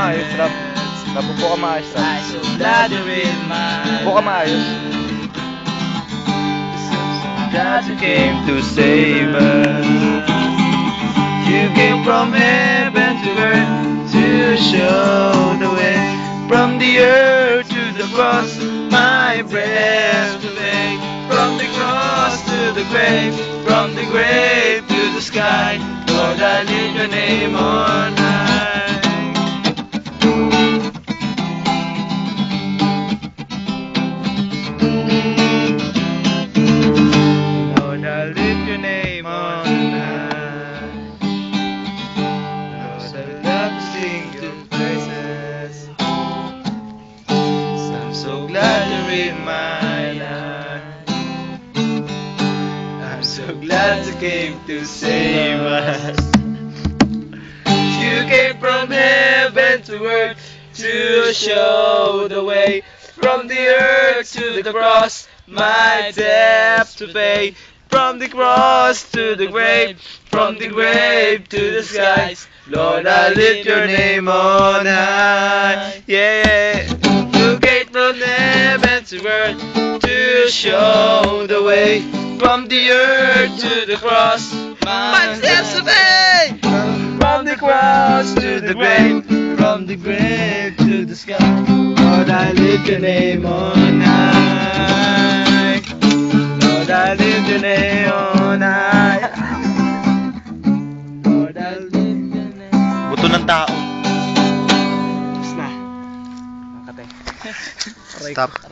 maayos, rap. Rap, upo ka maayos, rap. I'm so glad you're in my Upo ka maayos. God you came to save us. You came from heaven to earth to show the way. From the earth to the cross, my breath to lay. From the cross to the grave, from the grave to the sky. Lord, I lift your name on high. Lord, I lift your name on high. Lord, I love to sing your praises. I'm so glad you're in my life. I'm so glad you came to save us. You came from heaven to earth to show the way. From the earth to the cross, my debt to pay. From the cross to the grave, from the grave to the skies. Lord, I lift your name on high. Yeah, you came from heaven to earth to show the way. From the earth to the cross, my steps to pay. From the cross to the grave, from the grave to the sky. Lord, I lift your name on high. Lord, I lift your name on high. Lord, I lift your name. Buto ng tao. Tapos na. Stop.